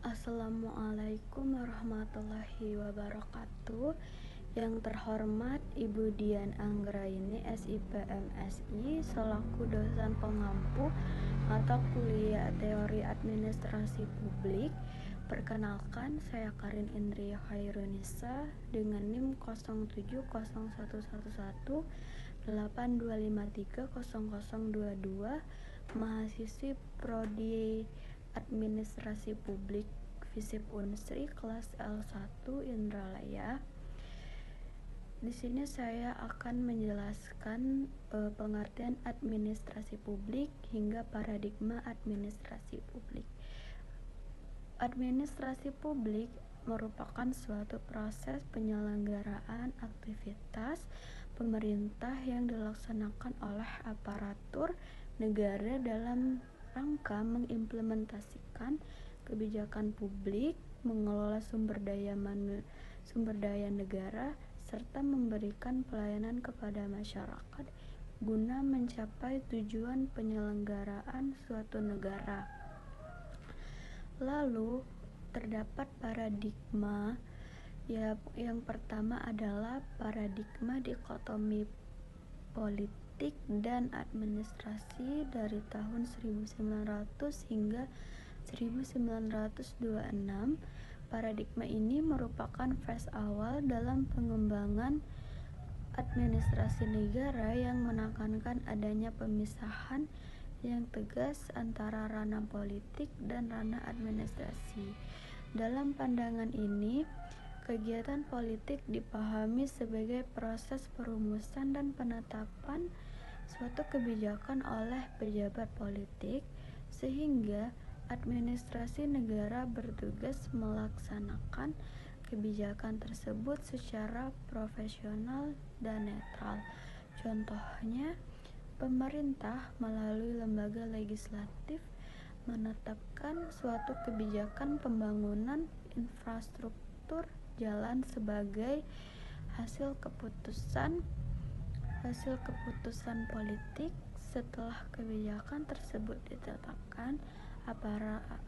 Assalamualaikum warahmatullahi wabarakatuh. Yang terhormat Ibu Dian Anggraini SIP MSI selaku dosen pengampu mata kuliah Teori Administrasi Publik. Perkenalkan, saya Karin Indria Khairunisa dengan NIM 07011182530022, mahasiswi Prodi Administrasi Publik FISIP Unsri kelas L1 Indralaya. Di sini saya akan menjelaskan pengertian administrasi publik hingga paradigma administrasi publik. Administrasi publik merupakan suatu proses penyelenggaraan aktivitas pemerintah yang dilaksanakan oleh aparatur negara dalam rangka mengimplementasikan kebijakan publik, mengelola sumber daya negara, serta memberikan pelayanan kepada masyarakat guna mencapai tujuan penyelenggaraan suatu negara. Lalu terdapat paradigma. Yang pertama adalah paradigma dikotomi politik dan administrasi dari tahun 1900 hingga 1926. Paradigma ini merupakan fase awal dalam pengembangan administrasi negara yang menekankan adanya pemisahan yang tegas antara ranah politik dan ranah administrasi. Dalam pandangan ini, kegiatan politik dipahami sebagai proses perumusan dan penetapan suatu kebijakan oleh pejabat politik, sehingga administrasi negara bertugas melaksanakan kebijakan tersebut secara profesional dan netral. Contohnya, pemerintah melalui lembaga legislatif menetapkan suatu kebijakan pembangunan infrastruktur jalan sebagai hasil keputusan politik. Setelah kebijakan tersebut ditetapkan,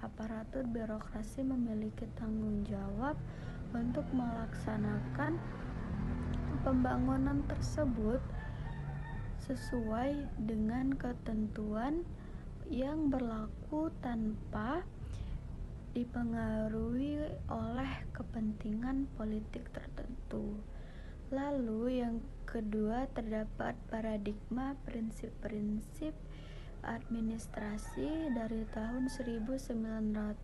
aparatur birokrasi memiliki tanggung jawab untuk melaksanakan pembangunan tersebut sesuai dengan ketentuan yang berlaku tanpa dipengaruhi oleh kepentingan politik tertentu. Lalu yang kedua, terdapat paradigma prinsip-prinsip administrasi dari tahun 1927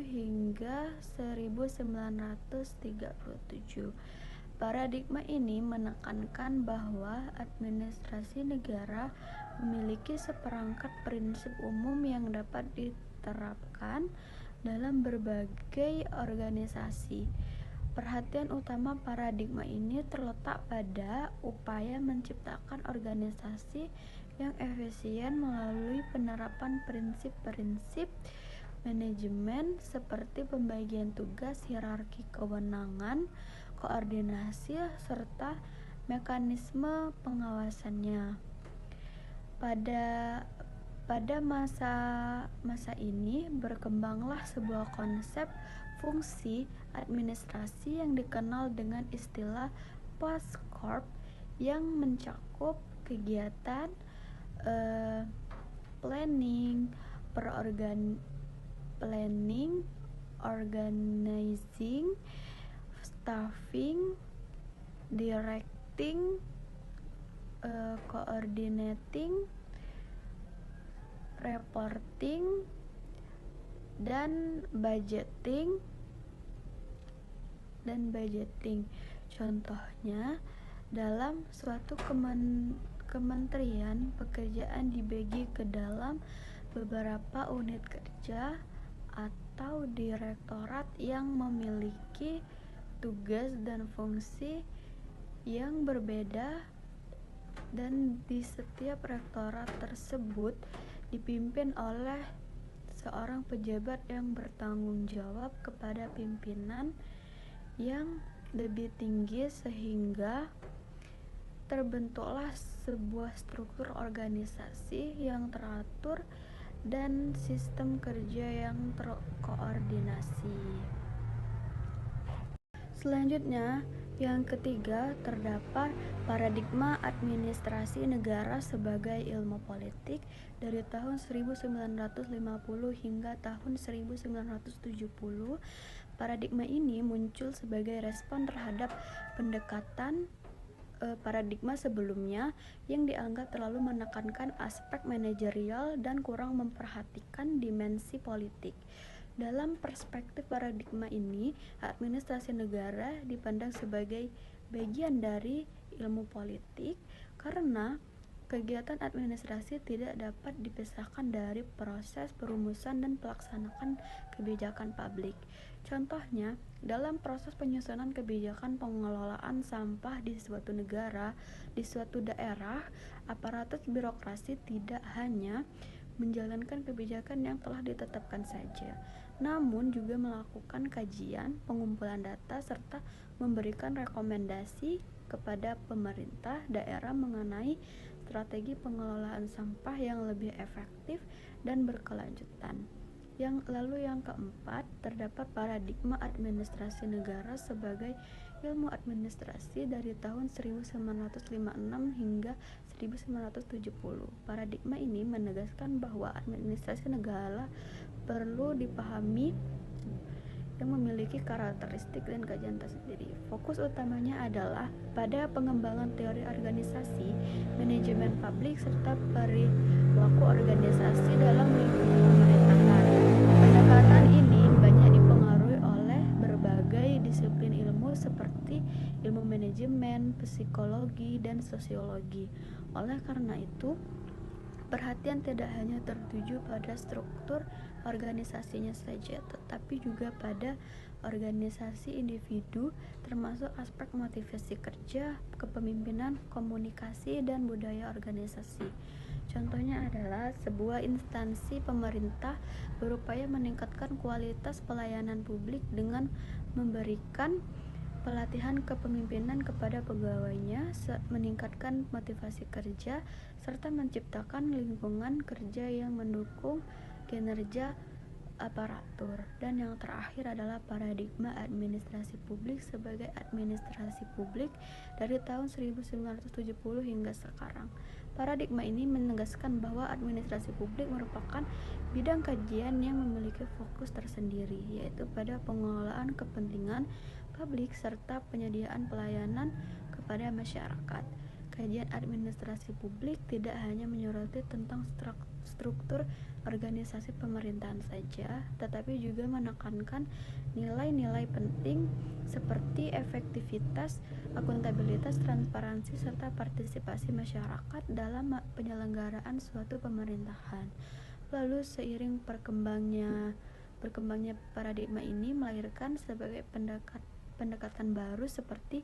hingga 1937. Paradigma ini menekankan bahwa administrasi negara memiliki seperangkat prinsip umum yang dapat diterapkan dalam berbagai organisasi. Perhatian utama paradigma ini terletak pada upaya menciptakan organisasi yang efisien melalui penerapan prinsip-prinsip manajemen seperti pembagian tugas, hierarki kewenangan, koordinasi, serta mekanisme pengawasannya. Pada masa ini berkembanglah sebuah konsep fungsi administrasi yang dikenal dengan istilah POSCORP yang mencakup kegiatan planning, organizing, staffing, directing, coordinating, reporting, dan budgeting. Contohnya, dalam suatu kementerian, pekerjaan dibagi ke dalam beberapa unit kerja atau direktorat yang memiliki tugas dan fungsi yang berbeda, dan di setiap rektorat tersebut dipimpin oleh seorang pejabat yang bertanggung jawab kepada pimpinan yang lebih tinggi, sehingga terbentuklah sebuah struktur organisasi yang teratur dan sistem kerja yang terkoordinasi. Selanjutnya, yang ketiga, terdapat paradigma administrasi negara sebagai ilmu politik dari tahun 1950 hingga tahun 1970. Paradigma ini muncul sebagai respon terhadap pendekatan paradigma sebelumnya yang dianggap terlalu menekankan aspek manajerial dan kurang memperhatikan dimensi politik. Dalam perspektif paradigma ini, administrasi negara dipandang sebagai bagian dari ilmu politik karena kegiatan administrasi tidak dapat dipisahkan dari proses perumusan dan pelaksanaan kebijakan publik. Contohnya, dalam proses penyusunan kebijakan pengelolaan sampah di suatu negara, di suatu daerah, aparatus birokrasi tidak hanya menjalankan kebijakan yang telah ditetapkan saja, namun juga melakukan kajian, pengumpulan data, serta memberikan rekomendasi kepada pemerintah daerah mengenai strategi pengelolaan sampah yang lebih efektif dan berkelanjutan. Yang keempat, terdapat paradigma administrasi negara sebagai ilmu administrasi dari tahun 1956 hingga 1970. Paradigma ini menegaskan bahwa administrasi negara perlu dipahami yang memiliki karakteristik dan kajian tersendiri. Fokus utamanya adalah pada pengembangan teori organisasi, manajemen publik, serta perilaku organisasi dalam lingkungan pemerintahan. Pendekatan ini banyak dipengaruhi oleh berbagai disiplin ilmu seperti ilmu manajemen, psikologi, dan sosiologi. Oleh karena itu, perhatian tidak hanya tertuju pada struktur organisasinya saja, tetapi juga pada organisasi individu, termasuk aspek motivasi kerja, kepemimpinan, komunikasi, dan budaya organisasi. Contohnya adalah sebuah instansi pemerintah berupaya meningkatkan kualitas pelayanan publik dengan memberikan pelatihan kepemimpinan kepada pegawainya, meningkatkan motivasi kerja, serta menciptakan lingkungan kerja yang mendukung kinerja aparatur. Dan yang terakhir adalah paradigma administrasi publik sebagai administrasi publik dari tahun 1970 hingga sekarang. Paradigma ini menegaskan bahwa administrasi publik merupakan bidang kajian yang memiliki fokus tersendiri, yaitu pada pengelolaan kepentingan publik serta penyediaan pelayanan kepada masyarakat. Kajian administrasi publik tidak hanya menyoroti tentang struktur organisasi pemerintahan saja, tetapi juga menekankan nilai-nilai penting seperti efektivitas, akuntabilitas, transparansi, serta partisipasi masyarakat dalam penyelenggaraan suatu pemerintahan. Lalu seiring berkembangnya paradigma ini melahirkan sebagai pendekatan baru seperti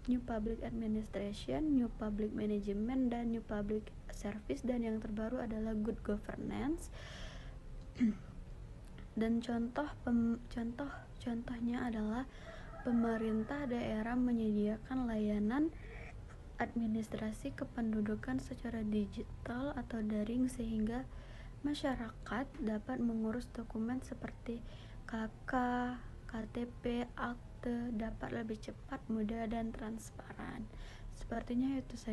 New Public Administration, New Public Management, dan New Public Service, dan yang terbaru adalah Good Governance. Dan contohnya adalah pemerintah daerah menyediakan layanan administrasi kependudukan secara digital atau daring sehingga masyarakat dapat mengurus dokumen seperti KK, KTP, akte dapat lebih cepat, mudah, dan transparan. Sepertinya itu saja.